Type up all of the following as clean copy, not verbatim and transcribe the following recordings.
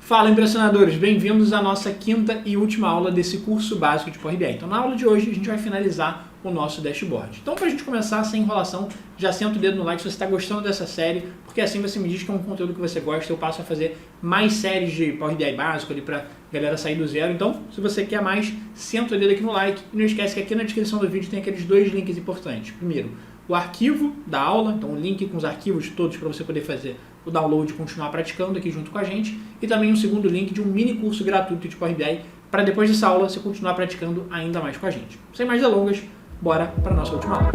Fala, impressionadores! Bem-vindos à nossa quinta e última aula desse curso básico de Power BI. Então, na aula de hoje, a gente vai finalizar o nosso dashboard. Então, para a gente começar, sem enrolação, já senta o dedo no like se você está gostando dessa série, porque assim você me diz que é um conteúdo que você gosta, eu passo a fazer mais séries de Power BI básico ali para galera sair do zero. Então, se você quer mais, senta o dedo aqui no like e não esquece que aqui na descrição do vídeo tem aqueles dois links importantes. Primeiro, o arquivo da aula, então um link com os arquivos todos para você poder fazer o download e continuar praticando aqui junto com a gente, e também um segundo link de um mini curso gratuito de Power BI para depois dessa aula você continuar praticando ainda mais com a gente. Sem mais delongas, bora para a nossa última aula.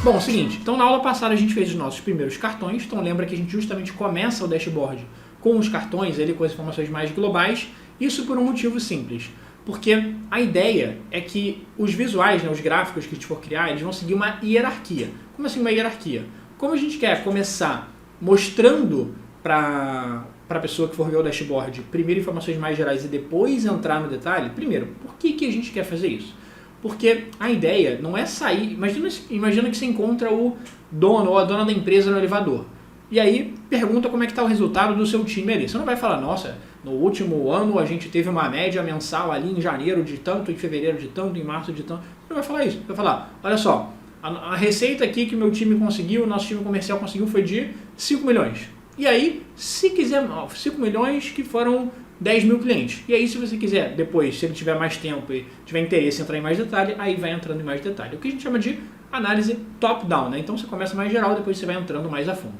Bom, é o seguinte, então na aula passada a gente fez os nossos primeiros cartões, então lembra que a gente justamente começa o dashboard com os cartões, ele com as informações mais globais, isso por um motivo simples. Porque a ideia é que os visuais, né, os gráficos que a gente for criar, eles vão seguir uma hierarquia. Como assim uma hierarquia? Como a gente quer começar mostrando para a pessoa que for ver o dashboard primeiro informações mais gerais e depois entrar no detalhe, primeiro, por que a gente quer fazer isso? Porque a ideia não é sair... Imagina que você encontra o dono ou a dona da empresa no elevador. E aí pergunta como é que está o resultado do seu time ali. Você não vai falar, nossa, no último ano a gente teve uma média mensal ali em janeiro de tanto, em fevereiro de tanto, em março de tanto. Você não vai falar isso. Vai falar, olha só, a receita aqui que meu time conseguiu, o nosso time comercial conseguiu foi de 5 milhões. E aí, se quiser, 5 milhões que foram 10 mil clientes. E aí, se você quiser, depois, se ele tiver mais tempo e tiver interesse em entrar em mais detalhe, aí vai entrando em mais detalhe. O que a gente chama de análise top-down, né? Então você começa mais geral, depois você vai entrando mais a fundo.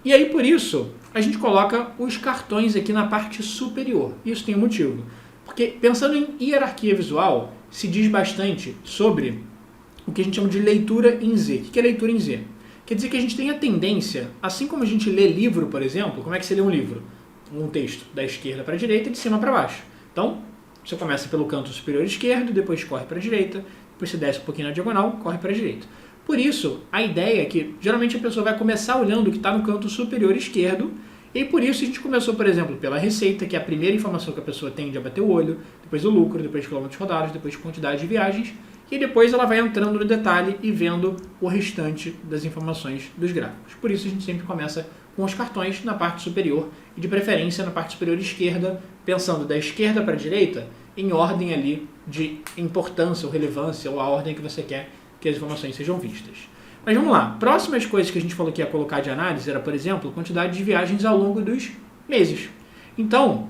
E aí, por isso, a gente coloca os cartões aqui na parte superior. Isso tem um motivo. Porque, pensando em hierarquia visual, se diz bastante sobre o que a gente chama de leitura em Z. O que é leitura em Z? Quer dizer que a gente tem a tendência, assim como a gente lê livro, por exemplo, como é que você lê um livro? Um texto da esquerda para a direita e de cima para baixo. Então, você começa pelo canto superior esquerdo, depois corre para a direita, depois você desce um pouquinho na diagonal, corre para a direita. Por isso, a ideia é que, geralmente, a pessoa vai começar olhando o que está no canto superior esquerdo, e por isso a gente começou, por exemplo, pela receita, que é a primeira informação que a pessoa tende a bater o olho, depois o lucro, depois quilômetros rodados, depois quantidade de viagens, e depois ela vai entrando no detalhe e vendo o restante das informações dos gráficos. Por isso a gente sempre começa com os cartões na parte superior, e de preferência na parte superior esquerda, pensando da esquerda para a direita, em ordem ali de importância ou relevância, ou a ordem que você quer que as informações sejam vistas. Mas vamos lá, próximas coisas que a gente falou que ia colocar de análise era, por exemplo, a quantidade de viagens ao longo dos meses. Então,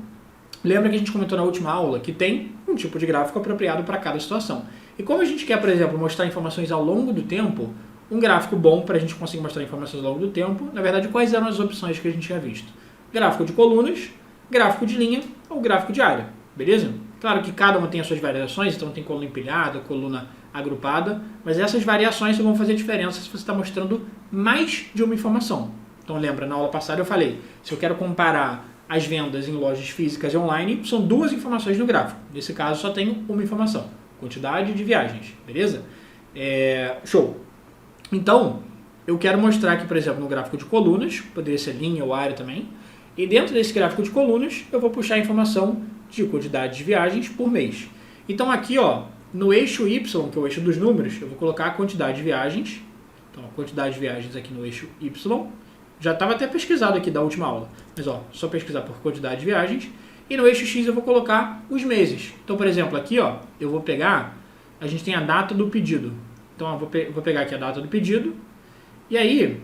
lembra que a gente comentou na última aula que tem um tipo de gráfico apropriado para cada situação. E como a gente quer, por exemplo, mostrar informações ao longo do tempo, um gráfico bom para a gente conseguir mostrar informações ao longo do tempo, na verdade, quais eram as opções que a gente tinha visto? Gráfico de colunas, gráfico de linha ou gráfico de área, beleza? Claro que cada uma tem as suas variações, então tem coluna empilhada, coluna agrupada, mas essas variações vão fazer diferença se você está mostrando mais de uma informação. Então lembra, na aula passada eu falei, se eu quero comparar as vendas em lojas físicas e online, são duas informações no gráfico. Nesse caso só tenho uma informação, quantidade de viagens, beleza? Show! Então, eu quero mostrar aqui, por exemplo, no gráfico de colunas, poderia ser linha ou área também, e dentro desse gráfico de colunas eu vou puxar a informação de quantidade de viagens por mês. Então aqui, ó, no eixo Y, que é o eixo dos números, eu vou colocar a quantidade de viagens. Então, a quantidade de viagens aqui no eixo Y. Já estava até pesquisado aqui da última aula, mas ó, só pesquisar por quantidade de viagens. E no eixo X eu vou colocar os meses. Então, por exemplo, aqui, ó, eu vou pegar, a gente tem a data do pedido. Então, eu vou pegar aqui a data do pedido. E aí,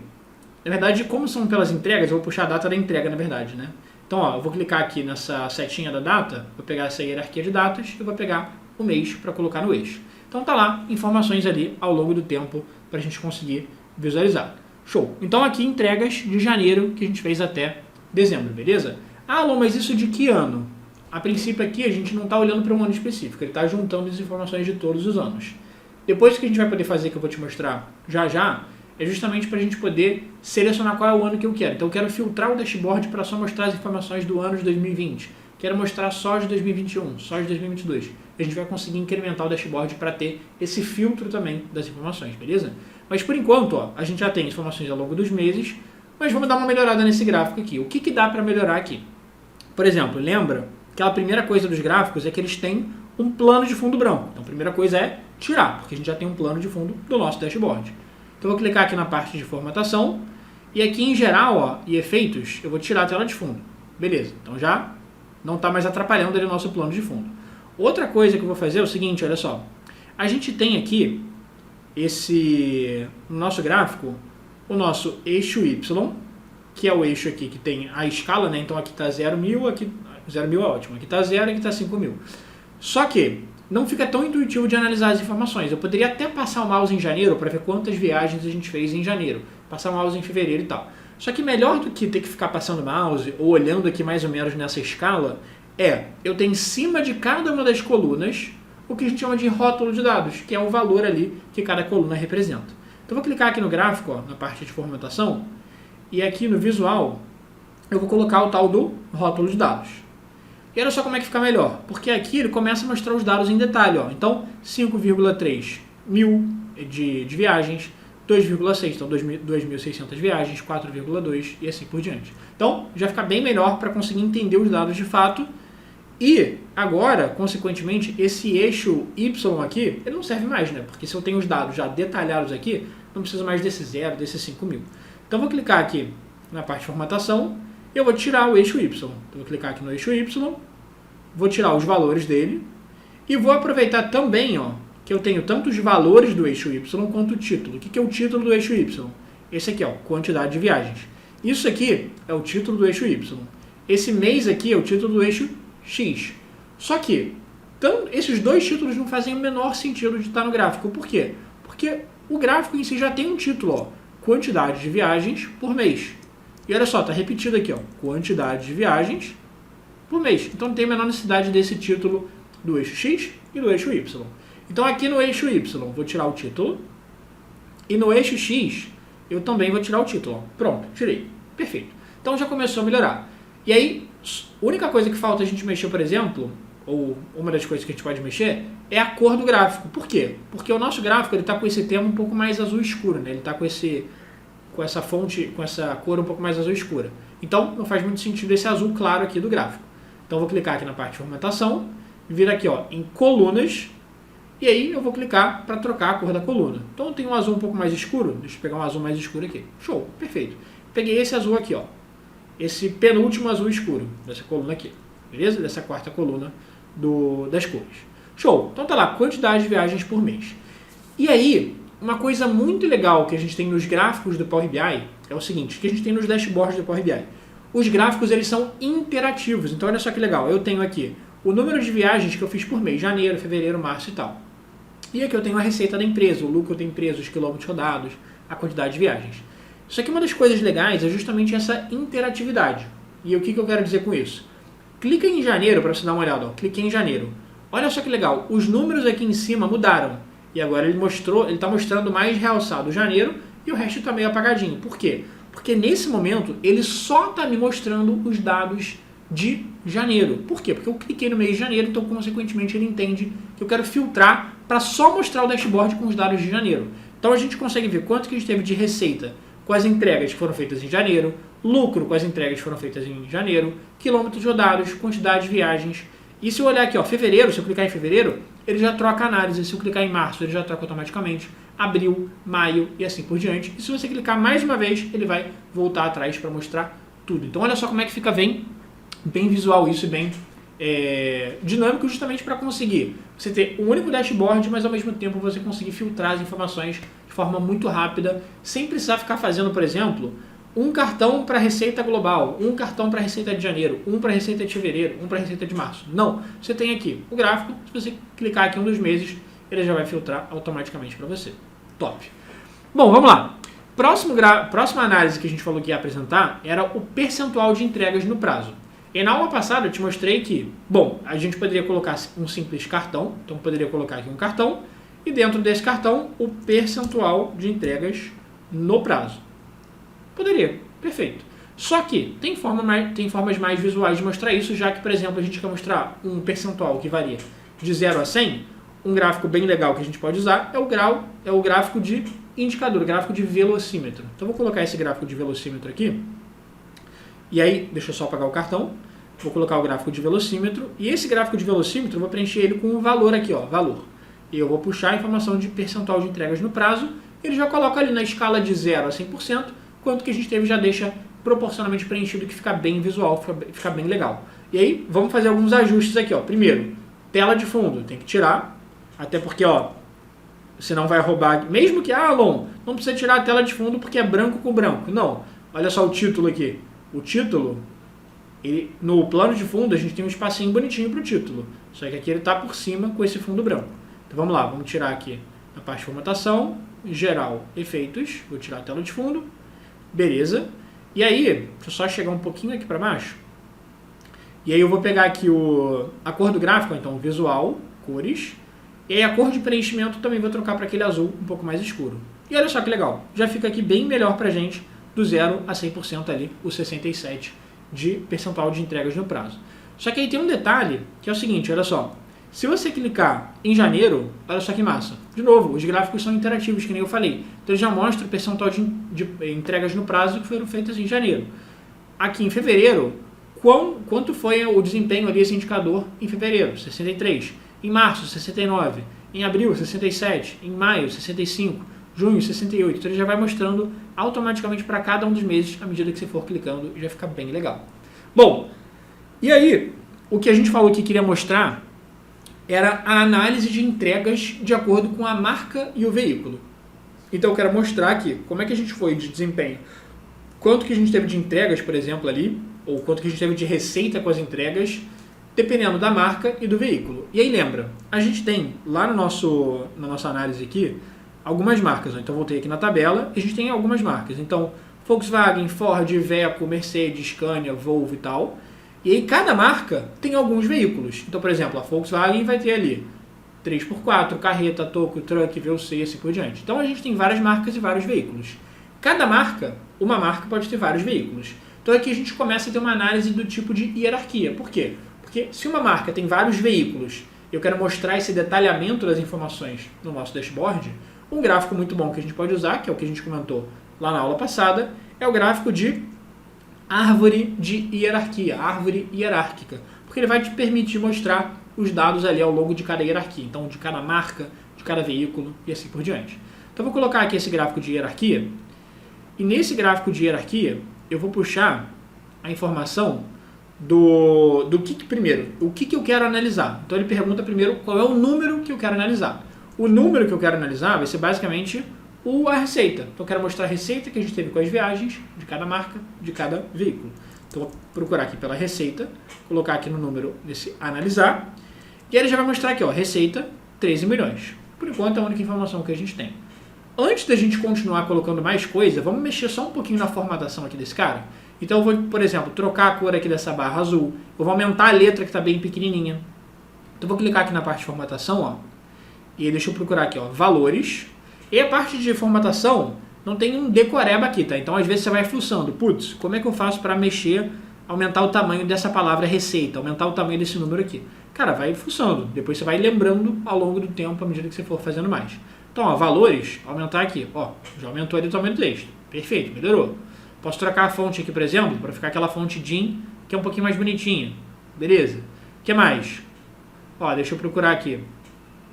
na verdade, como são pelas entregas, eu vou puxar a data da entrega, na verdade, né? Então, ó, eu vou clicar aqui nessa setinha da data, vou pegar essa hierarquia de datas e vou pegar o mês para colocar no eixo. Então tá lá, informações ali ao longo do tempo para a gente conseguir visualizar. Show! Então aqui entregas de janeiro que a gente fez até dezembro, beleza? Ah, Alô, mas isso de que ano? A princípio aqui a gente não está olhando para um ano específico, ele está juntando as informações de todos os anos. Depois que a gente vai poder fazer, que eu vou te mostrar já já, é justamente para a gente poder selecionar qual é o ano que eu quero. Então eu quero filtrar o dashboard para só mostrar as informações do ano de 2020. Quero mostrar só de 2021, só de 2022. A gente vai conseguir incrementar o dashboard para ter esse filtro também das informações, beleza? Mas por enquanto, ó, a gente já tem informações ao longo dos meses, mas vamos dar uma melhorada nesse gráfico aqui. O que dá para melhorar aqui? Por exemplo, lembra que a primeira coisa dos gráficos é que eles têm um plano de fundo branco. Então a primeira coisa é tirar, porque a gente já tem um plano de fundo do nosso dashboard. Então eu vou clicar aqui na parte de formatação E aqui em geral, ó, e efeitos, eu vou tirar a tela de fundo. Beleza, então já não está mais atrapalhando ali o nosso plano de fundo. Outra coisa que eu vou fazer é o seguinte, olha só. A gente tem aqui, no nosso gráfico, o nosso eixo Y, que é o eixo aqui que tem a escala, né? Então aqui está 0.000, aqui 0.000 é ótimo, aqui está 0 e aqui está 5.000. Só que não fica tão intuitivo de analisar as informações. Eu poderia até passar o mouse em janeiro para ver quantas viagens a gente fez em janeiro, passar o mouse em fevereiro e tal. Só que melhor do que ter que ficar passando o mouse ou olhando aqui mais ou menos nessa escala, eu tenho em cima de cada uma das colunas o que a gente chama de rótulo de dados, que é o valor ali que cada coluna representa. Então eu vou clicar aqui no gráfico, ó, na parte de formatação, e aqui no visual eu vou colocar o tal do rótulo de dados. E olha só como é que fica melhor, porque aqui ele começa a mostrar os dados em detalhe. Ó. Então 5,3 mil de viagens, 2,6, então 2.600 viagens, 4,2 e assim por diante. Então já fica bem melhor para conseguir entender os dados de fato. E agora, consequentemente, esse eixo Y aqui, ele não serve mais, né? Porque se eu tenho os dados já detalhados aqui, não preciso mais desse 0, desse 5.000. Então vou clicar aqui na parte de formatação, e eu vou tirar o eixo Y. Então vou clicar aqui no eixo Y, vou tirar os valores dele, e vou aproveitar também, ó, que eu tenho tanto os valores do eixo Y quanto o título. O que é o título do eixo Y? Esse aqui, ó, quantidade de viagens. Isso aqui é o título do eixo Y. Esse mês aqui é o título do eixo X. Só que esses dois títulos não fazem o menor sentido de estar no gráfico. Por quê? Porque o gráfico em si já tem um título, ó, quantidade de viagens por mês. E olha só, está repetido aqui, ó, quantidade de viagens por mês. Então não tem a menor necessidade desse título do eixo X e do eixo Y. Então aqui no eixo Y vou tirar o título e no eixo X eu também vou tirar o título. Ó. Pronto, tirei. Perfeito. Então já começou a melhorar. E aí, a única coisa que falta a gente mexer, por exemplo, ou uma das coisas que a gente pode mexer, é a cor do gráfico. Por quê? Porque o nosso gráfico está com esse tema um pouco mais azul escuro, né? Ele está com essa fonte, com essa cor um pouco mais azul escura. Então, não faz muito sentido esse azul claro aqui do gráfico. Então, vou clicar aqui na parte de formatação, vir aqui, ó, em colunas, e aí eu vou clicar para trocar a cor da coluna. Então, eu tenho um azul um pouco mais escuro, deixa eu pegar um azul mais escuro aqui. Show, perfeito. Peguei esse azul aqui, ó. Esse penúltimo azul escuro, dessa coluna aqui, beleza? Dessa quarta coluna das cores. Show! Então tá lá, quantidade de viagens por mês. E aí, uma coisa muito legal que a gente tem nos gráficos do Power BI é o seguinte, que a gente tem nos dashboards do Power BI. Os gráficos, eles são interativos, então olha só que legal, eu tenho aqui o número de viagens que eu fiz por mês, janeiro, fevereiro, março e tal. E aqui eu tenho a receita da empresa, o lucro da empresa, os quilômetros rodados, a quantidade de viagens. Só que uma das coisas legais é justamente essa interatividade. E o que eu quero dizer com isso? Clica em janeiro para você dar uma olhada. Ó. Cliquei em janeiro. Olha só que legal. Os números aqui em cima mudaram. E agora ele está mostrando mais realçado janeiro e o resto está meio apagadinho. Por quê? Porque nesse momento ele só está me mostrando os dados de janeiro. Por quê? Porque eu cliquei no mês de janeiro, então consequentemente ele entende que eu quero filtrar para só mostrar o dashboard com os dados de janeiro. Então a gente consegue ver quanto que a gente teve de receita com as entregas que foram feitas em janeiro, lucro com as entregas que foram feitas em janeiro, quilômetros rodados, quantidade de viagens. E se eu olhar aqui, ó, fevereiro, se eu clicar em fevereiro, ele já troca a análise. Se eu clicar em março, ele já troca automaticamente. Abril, maio e assim por diante. E se você clicar mais uma vez, ele vai voltar atrás para mostrar tudo. Então olha só como é que fica bem visual isso e bem dinâmico, justamente para conseguir você ter um único dashboard, mas ao mesmo tempo você conseguir filtrar as informações de forma muito rápida, sem precisar ficar fazendo, por exemplo, um cartão para receita global, um cartão para receita de janeiro, um para receita de fevereiro, um para receita de março. Não, você tem aqui o gráfico, se você clicar aqui em um dos meses, ele já vai filtrar automaticamente para você. Top! Bom, vamos lá. Próxima análise que a gente falou que ia apresentar era o percentual de entregas no prazo. E na aula passada eu te mostrei que, bom, a gente poderia colocar um simples cartão, então poderia colocar aqui um cartão, e dentro desse cartão o percentual de entregas no prazo. Poderia, perfeito. Só que tem formas mais visuais de mostrar isso, já que, por exemplo, a gente quer mostrar um percentual que varia de 0 a 100, um gráfico bem legal que a gente pode usar é o gráfico de indicador, o gráfico de velocímetro. Então vou colocar esse gráfico de velocímetro aqui, e aí, deixa eu só apagar o cartão, vou colocar o gráfico de velocímetro, e esse gráfico de velocímetro eu vou preencher ele com um valor aqui, ó, valor. E eu vou puxar a informação de percentual de entregas no prazo, ele já coloca ali na escala de 0 a 100%, quanto que a gente teve já deixa proporcionalmente preenchido, que fica bem visual, fica bem legal. E aí, vamos fazer alguns ajustes aqui, ó. Primeiro, tela de fundo, tem que tirar, até porque, ó, senão vai roubar, mesmo que, Alon, não precisa tirar a tela de fundo porque é branco com branco. Não, olha só o título aqui. O título, no plano de fundo, a gente tem um espacinho bonitinho para o título, só que aqui ele está por cima com esse fundo branco. Então vamos lá, vamos tirar aqui a parte de formatação, geral, efeitos, vou tirar a tela de fundo, beleza. E aí, deixa eu só chegar um pouquinho aqui para baixo, e aí eu vou pegar aqui a cor do gráfico, então visual, cores, e aí a cor de preenchimento também vou trocar para aquele azul um pouco mais escuro. E olha só que legal, já fica aqui bem melhor para a gente, do 0 a 100% ali, o 67% de percentual de entregas no prazo. Só que aí tem um detalhe, que é o seguinte, olha só, se você clicar em janeiro, olha só que massa, de novo, os gráficos são interativos, que nem eu falei, então ele já mostra o percentual de entregas no prazo que foram feitas em janeiro. Aqui em fevereiro, quanto foi o desempenho ali, esse indicador em fevereiro? 63%, em março 69%, em abril 67%, em maio 65%, junho 68%, então ele já vai mostrando automaticamente para cada um dos meses à medida que você for clicando e já fica bem legal. Bom, e aí, o que a gente falou que queria mostrar era a análise de entregas de acordo com a marca e o veículo. Então eu quero mostrar aqui como é que a gente foi de desempenho, quanto que a gente teve de entregas, por exemplo, ali, ou quanto que a gente teve de receita com as entregas, dependendo da marca e do veículo. E aí lembra, a gente tem lá na nossa análise aqui, algumas marcas, então voltei aqui na tabela, e a gente tem algumas marcas, então Volkswagen, Ford, Iveco, Mercedes, Scania, Volvo e tal, e aí cada marca tem alguns veículos, então por exemplo, a Volkswagen vai ter ali 3x4, carreta, toco, truck, VUC e assim por diante, então a gente tem várias marcas e vários veículos, cada marca, uma marca pode ter vários veículos, então aqui a gente começa a ter uma análise do tipo de hierarquia, por quê? Porque se uma marca tem vários veículos, eu quero mostrar esse detalhamento das informações no nosso dashboard, um gráfico muito bom que a gente pode usar, que é o que a gente comentou lá na aula passada, é o gráfico de árvore de hierarquia, árvore hierárquica, porque ele vai te permitir mostrar os dados ali ao longo de cada hierarquia, então de cada marca, de cada veículo e assim por diante. Então eu vou colocar aqui esse gráfico de hierarquia, e nesse gráfico de hierarquia eu vou puxar a informação do primeiro, o que eu quero analisar. Então ele pergunta primeiro qual é o número que eu quero analisar. O número que eu quero analisar vai ser basicamente a receita. Então eu quero mostrar a receita que a gente teve com as viagens de cada marca, de cada veículo. Então eu vou procurar aqui pela receita, colocar aqui no número nesse analisar, e ele já vai mostrar aqui, ó, receita 13 milhões. Por enquanto é a única informação que a gente tem. Antes da gente continuar colocando mais coisa, vamos mexer só um pouquinho na formatação aqui desse cara. Então eu vou, por exemplo, trocar a cor aqui dessa barra azul, eu vou aumentar a letra que está bem pequenininha. Então eu vou clicar aqui na parte de formatação, ó, e aí deixa eu procurar aqui, ó, valores. E a parte de formatação não tem um decoreba aqui, tá? Então às vezes você vai fuçando. Putz, como é que eu faço para mexer, aumentar o tamanho dessa palavra receita, aumentar o tamanho desse número aqui? Cara, vai fuçando. Depois você vai lembrando ao longo do tempo, à medida que você for fazendo mais. Então, ó, valores, aumentar aqui. Ó, já aumentou ali o tamanho do texto. Perfeito, melhorou. Posso trocar a fonte aqui, por exemplo, para ficar aquela fonte DIN, que é um pouquinho mais bonitinha. Beleza. O que mais? Ó, deixa eu procurar aqui.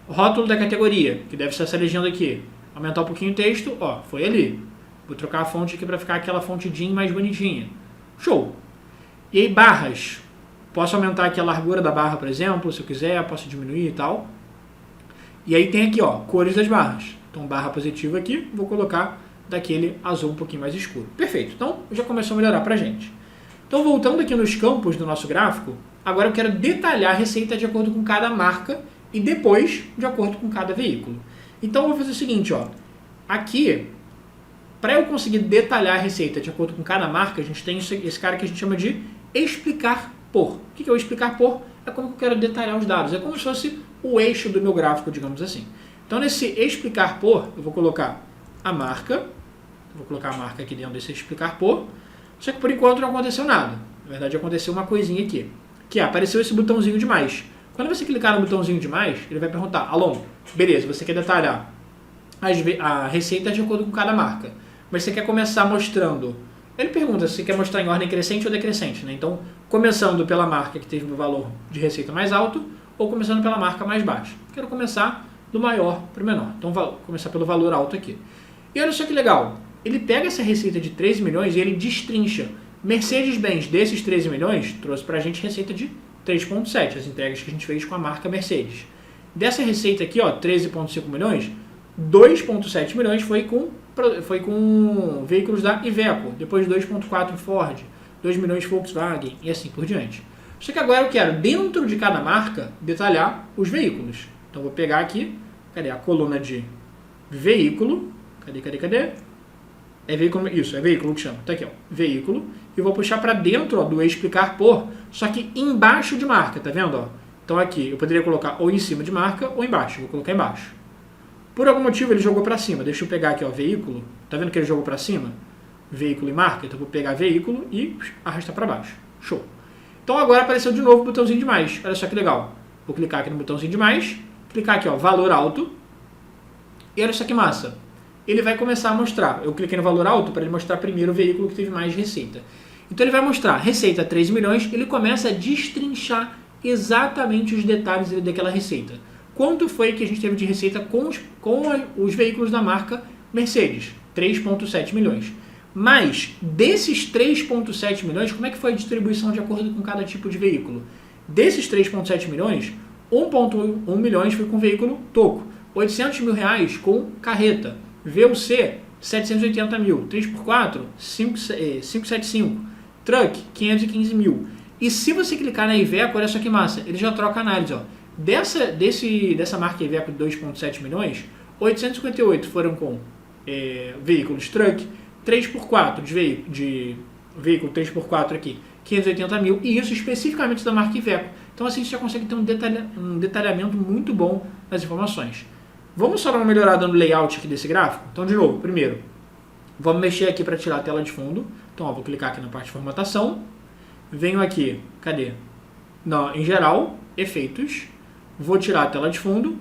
Rótulo da categoria, que deve ser essa legenda aqui. Aumentar um pouquinho o texto, ó, foi ali. Vou trocar a fonte aqui para ficar aquela fonte DIN mais bonitinha. Show! E aí, barras. Posso aumentar aqui a largura da barra, por exemplo, se eu quiser, posso diminuir e tal. E aí tem aqui, ó, cores das barras. Então, barra positiva aqui, vou colocar daquele azul um pouquinho mais escuro. Perfeito. Então, já começou a melhorar pra gente. Então, voltando aqui nos campos do nosso gráfico, agora eu quero detalhar a receita de acordo com cada marca e depois de acordo com cada veículo. Então, eu vou fazer o seguinte, ó. Aqui, para eu conseguir detalhar a receita de acordo com cada marca, a gente tem esse cara que a gente chama de explicar por. O que é o explicar por? É como eu quero detalhar os dados. É como se fosse o eixo do meu gráfico, digamos assim. Então, nesse explicar por, eu vou colocar a marca. Vou colocar a marca aqui dentro desse explicar por. Só que por enquanto não aconteceu nada. Na verdade, aconteceu uma coisinha aqui. Que apareceu esse botãozinho de mais. Quando você clicar no botãozinho de mais, ele vai perguntar, Alon, beleza, você quer detalhar a receita de acordo com cada marca. Mas você quer começar mostrando... Ele pergunta se você quer mostrar em ordem crescente ou decrescente, né? Então, começando pela marca que teve o valor de receita mais alto ou começando pela marca mais baixa. Quero começar do maior para o menor. Então, vou começar pelo valor alto aqui. E olha só que legal. ele pega essa receita de 13 milhões e ele destrincha. Mercedes-Benz, desses 13 milhões, trouxe para a gente receita de 3,7, as entregas que a gente fez com a marca Mercedes. Dessa receita aqui, ó, 13,5 milhões, 2,7 milhões foi com veículos da Iveco, depois 2,4 Ford, 2 milhões Volkswagen e assim por diante. Só que agora eu quero, dentro de cada marca, detalhar os veículos. Então vou pegar aqui, cadê a coluna de veículo, cadê? É veículo, isso, é veículo que chama, tá aqui, ó, veículo, e vou puxar para dentro, ó, do explicar por, só que embaixo de marca, tá vendo, ó? Então aqui, eu poderia colocar ou em cima de marca ou embaixo, vou colocar embaixo. Por algum motivo ele jogou para cima, deixa eu pegar aqui, ó, veículo, tá vendo que ele jogou para cima? Veículo e marca, então eu vou pegar veículo e arrastar para baixo, show. Então agora apareceu de novo o botãozinho de mais, olha só que legal, vou clicar aqui no botãozinho de mais, clicar aqui, ó, valor alto, e olha só que massa. Ele vai começar a mostrar, eu cliquei no valor alto para ele mostrar primeiro o veículo que teve mais receita. Então ele vai mostrar receita 3 milhões, ele começa a destrinchar exatamente os detalhes daquela receita. Quanto foi que a gente teve de receita com os veículos da marca Mercedes? 3,7 milhões. Mas desses 3,7 milhões, como é que foi a distribuição de acordo com cada tipo de veículo? Desses 3,7 milhões, 1,1 milhões foi com veículo toco, 800 mil reais com carreta, VUC 780 mil, 3x4 575, truck 515 mil. E se você clicar na Iveco, olha só que massa, ele já troca a análise, ó. Dessa marca Iveco de 2,7 milhões, 858 foram com veículos truck, 3x4 de veículo 3x4 aqui, 580 mil, e isso especificamente da marca Iveco. Então assim você já consegue ter um detalhamento muito bom nas informações. Vamos só dar uma melhorada no layout aqui desse gráfico? Então de novo, primeiro, vamos mexer aqui para tirar a tela de fundo. Então ó, vou clicar aqui na parte de formatação, venho aqui, cadê? Não, em geral, efeitos, vou tirar a tela de fundo,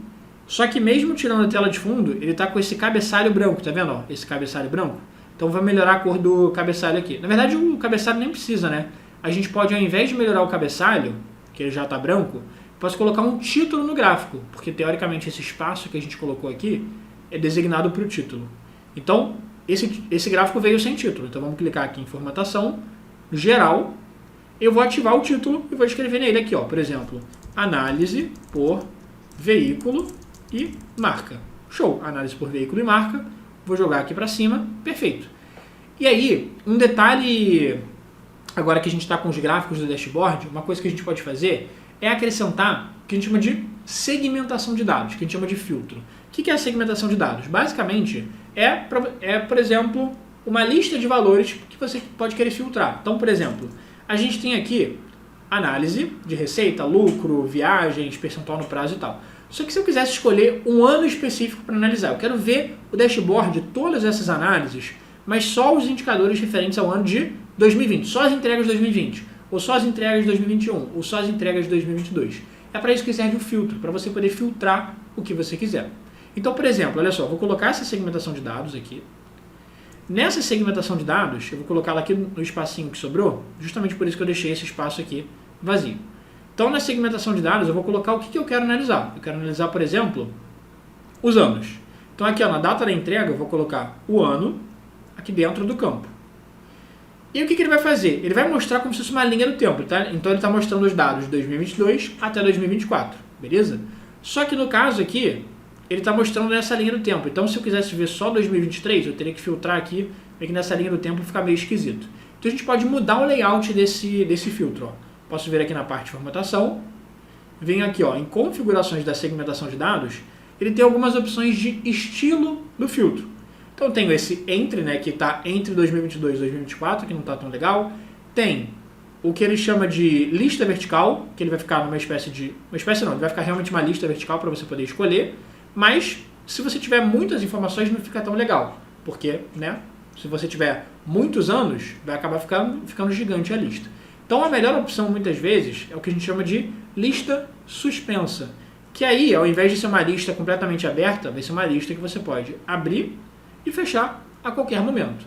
só que mesmo tirando a tela de fundo, ele está com esse cabeçalho branco, tá vendo? Ó, esse cabeçalho branco. Então vai melhorar a cor do cabeçalho aqui. Na verdade o cabeçalho nem precisa, né? A gente pode, ao invés de melhorar o cabeçalho, que ele já está branco, posso colocar um título no gráfico, porque teoricamente esse espaço que a gente colocou aqui é designado para o título. Então esse gráfico veio sem título, então vamos clicar aqui em formatação, geral, eu vou ativar o título e vou escrever nele aqui, ó, por exemplo, análise por veículo e marca. Show, análise por veículo e marca, vou jogar aqui para cima, perfeito. E aí, um detalhe, agora que a gente está com os gráficos do dashboard, uma coisa que a gente pode fazer é acrescentar o que a gente chama de segmentação de dados, que a gente chama de filtro. O que é a segmentação de dados? Basicamente, por exemplo, uma lista de valores que você pode querer filtrar. Então, por exemplo, a gente tem aqui análise de receita, lucro, viagens, percentual no prazo e tal. Só que se eu quisesse escolher um ano específico para analisar, eu quero ver o dashboard de todas essas análises, mas só os indicadores referentes ao ano de 2020, só as entregas de 2020, ou só as entregas de 2021, ou só as entregas de 2022. É para isso que serve o filtro, para você poder filtrar o que você quiser. Então, por exemplo, olha só, vou colocar essa segmentação de dados aqui. Nessa segmentação de dados, eu vou colocar ela aqui no espacinho que sobrou, justamente por isso que eu deixei esse espaço aqui vazio. Então, na segmentação de dados, eu vou colocar o que eu quero analisar. Eu quero analisar, por exemplo, os anos. Então, aqui ó, na data da entrega, eu vou colocar o ano aqui dentro do campo. E o que ele vai fazer? Ele vai mostrar como se fosse uma linha do tempo, tá? Então, ele está mostrando os dados de 2022 até 2024, beleza? Só que no caso aqui, ele está mostrando nessa linha do tempo. Então, se eu quisesse ver só 2023, eu teria que filtrar aqui, meio que nessa linha do tempo fica meio esquisito. Então, a gente pode mudar o layout desse filtro, ó. Posso vir aqui na parte de formatação, venho aqui ó, em configurações da segmentação de dados, ele tem algumas opções de estilo do filtro. Então tenho esse entre, né, que está entre 2022 e 2024, que não está tão legal. Tem o que ele chama de lista vertical, que ele vai ficar numa espécie de... Uma espécie não, ele vai ficar realmente uma lista vertical para você poder escolher, mas se você tiver muitas informações não fica tão legal, porque, né, se você tiver muitos anos, vai acabar ficando gigante a lista. Então a melhor opção muitas vezes é o que a gente chama de lista suspensa, que aí ao invés de ser uma lista completamente aberta, vai ser uma lista que você pode abrir e fechar a qualquer momento.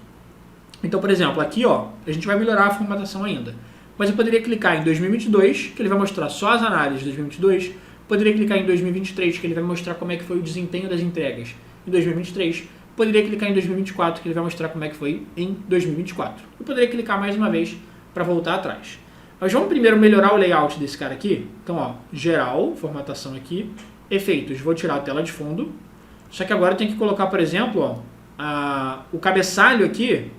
Então, por exemplo, aqui ó, a gente vai melhorar a formatação ainda, mas eu poderia clicar em 2022, que ele vai mostrar só as análises de 2022, poderia clicar em 2023, que ele vai mostrar como é que foi o desempenho das entregas em 2023, poderia clicar em 2024, que ele vai mostrar como é que foi em 2024. Eu poderia clicar mais uma vez para voltar atrás. Mas vamos primeiro melhorar o layout desse cara aqui. Então, ó, geral, formatação aqui, efeitos, vou tirar a tela de fundo. Só que agora eu tenho que colocar, por exemplo, ó, o cabeçalho aqui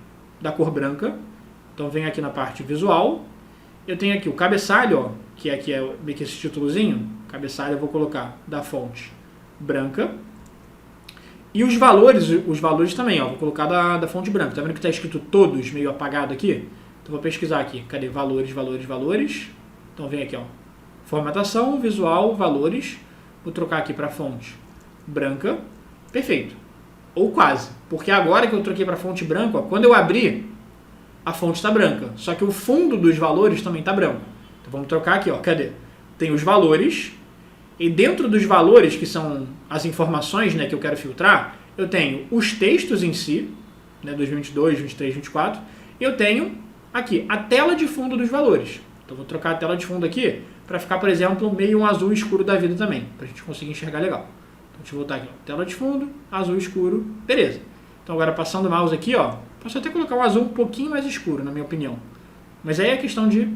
da cor branca. Então, vem aqui na parte visual. Eu tenho aqui o cabeçalho, ó, que aqui é meio que esse títulozinho. Cabeçalho eu vou colocar da fonte branca. E os valores também, ó, vou colocar da fonte branca. Tá vendo que está escrito todos meio apagado aqui? Então vou pesquisar aqui. Cadê? Valores. Então vem aqui, ó. Formatação, visual, valores. Vou trocar aqui para fonte branca. Perfeito. Ou quase. Porque agora que eu troquei para fonte branca, ó, quando eu abrir, a fonte está branca. Só que o fundo dos valores também está branco. Então vamos trocar aqui, ó. Cadê? Tem os valores. E dentro dos valores, que são as informações, né, que eu quero filtrar, eu tenho os textos em si, né, 2022, 23, 24, e eu tenho aqui a tela de fundo dos valores. Então vou trocar a tela de fundo aqui para ficar, por exemplo, meio um azul escuro da vida também, para a gente conseguir enxergar legal. Então deixa eu voltar aqui, ó. Tela de fundo, azul escuro, beleza. Então agora passando o mouse aqui, ó, posso até colocar um azul um pouquinho mais escuro, na minha opinião. Mas aí é questão de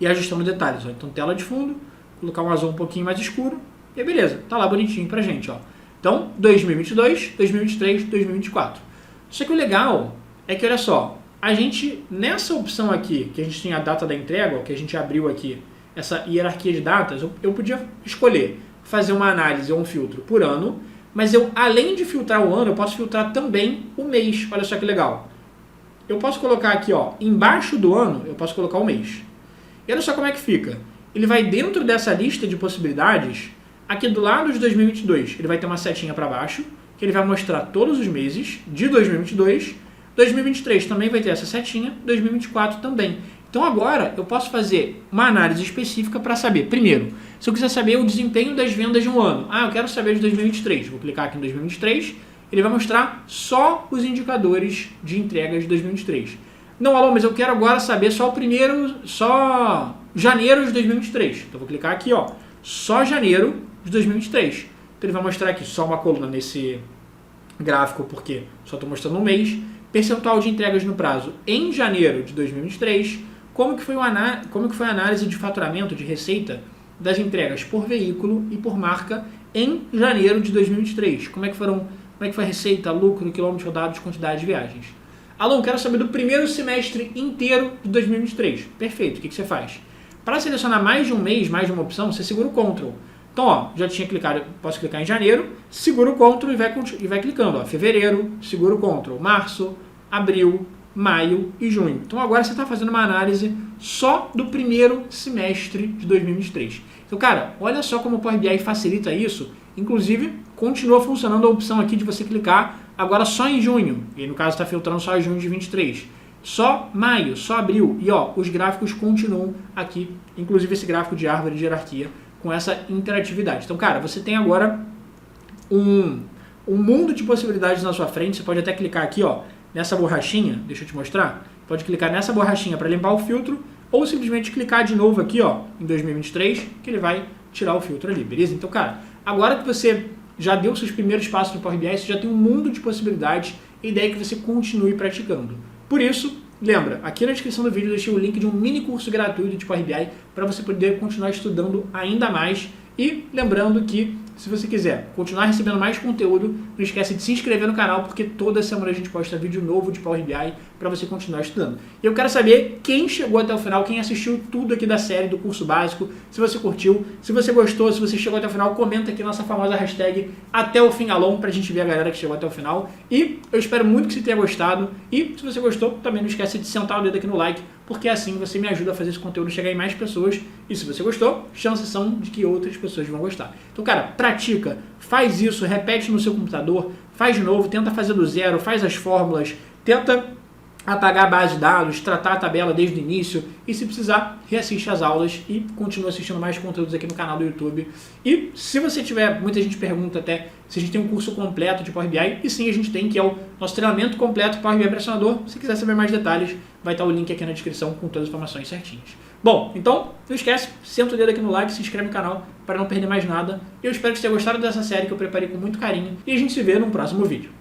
ir ajustando detalhes, ó. Então tela de fundo, colocar um azul um pouquinho mais escuro, e beleza, tá lá bonitinho pra gente, ó. Então, 2022, 2023, 2024. Só que o legal é que, olha só, a gente, nessa opção aqui, que a gente tem a data da entrega, ó, que a gente abriu aqui, essa hierarquia de datas, eu podia escolher fazer uma análise ou um filtro por ano, mas eu, além de filtrar o ano, eu posso filtrar também o mês. Olha só que legal. Eu posso colocar aqui, ó, embaixo do ano, eu posso colocar o mês. E olha só como é que fica. Ele vai dentro dessa lista de possibilidades, aqui do lado de 2022, ele vai ter uma setinha para baixo, que ele vai mostrar todos os meses de 2022, 2023 também vai ter essa setinha, 2024 também. Então agora eu posso fazer uma análise específica para saber, primeiro, se eu quiser saber o desempenho das vendas de um ano, eu quero saber de 2023, vou clicar aqui em 2023, ele vai mostrar só os indicadores de entregas de 2023. Não, Alô, mas eu quero agora saber só só janeiro de 2023. Então vou clicar aqui, ó, só janeiro de 2023. Então ele vai mostrar aqui só uma coluna nesse gráfico, porque só estou mostrando um mês, percentual de entregas no prazo em janeiro de 2023, como que foi a análise de faturamento, de receita das entregas por veículo e por marca em janeiro de 2023. Como é que foi a receita, lucro, quilômetros rodados, quantidade de viagens. Alô, quero saber do primeiro semestre inteiro de 2023. Perfeito, o que você faz? Para selecionar mais de um mês, mais de uma opção, você segura o Ctrl. Então, ó, já tinha clicado, posso clicar em janeiro, segura o Ctrl e vai clicando, ó, fevereiro, segura o Ctrl, março, abril, maio e junho. Então agora você está fazendo uma análise só do primeiro semestre de 2023. Então, cara, olha só como o Power BI facilita isso. Inclusive, continua funcionando a opção aqui de você clicar agora só em junho. E no caso está filtrando só em junho de 23. Só maio, só abril. E ó, os gráficos continuam aqui, inclusive esse gráfico de árvore de hierarquia, com essa interatividade. Então, cara, você tem agora um mundo de possibilidades na sua frente. Você pode até clicar aqui, ó, nessa borrachinha, deixa eu te mostrar. Pode clicar nessa borrachinha para limpar o filtro, ou simplesmente clicar de novo aqui, ó, em 2023, que ele vai tirar o filtro ali, beleza? Então, cara, agora que você já deu seus primeiros passos no Power BI, você já tem um mundo de possibilidades, e a ideia é que você continue praticando. Por isso, lembra, aqui na descrição do vídeo eu deixei o link de um mini curso gratuito de Power BI para você poder continuar estudando ainda mais. E lembrando que, se você quiser continuar recebendo mais conteúdo, não esquece de se inscrever no canal, porque toda semana a gente posta vídeo novo de Power BI para você continuar estudando. E eu quero saber quem chegou até o final, quem assistiu tudo aqui da série do curso básico, se você curtiu, se você gostou, se você chegou até o final, comenta aqui nossa famosa hashtag até o fim Alon pra gente ver a galera que chegou até o final. E eu espero muito que você tenha gostado. E se você gostou, também não esquece de sentar o dedo aqui no like, porque assim você me ajuda a fazer esse conteúdo chegar em mais pessoas. E se você gostou, chances são de que outras pessoas vão gostar. Então, cara, pratica, faz isso, repete no seu computador, faz de novo, tenta fazer do zero, faz as fórmulas, tenta apagar a base de dados, tratar a tabela desde o início e, se precisar, reassiste as aulas e continua assistindo mais conteúdos aqui no canal do YouTube. E se você tiver, muita gente pergunta até se a gente tem um curso completo de Power BI, e sim, a gente tem, que é o nosso treinamento completo Power BI Pressionador. Se quiser saber mais detalhes, vai estar o link aqui na descrição com todas as informações certinhas. Bom, então, não esquece, senta o dedo aqui no like, se inscreve no canal para não perder mais nada. Eu espero que você tenha gostado dessa série que eu preparei com muito carinho e a gente se vê no próximo vídeo.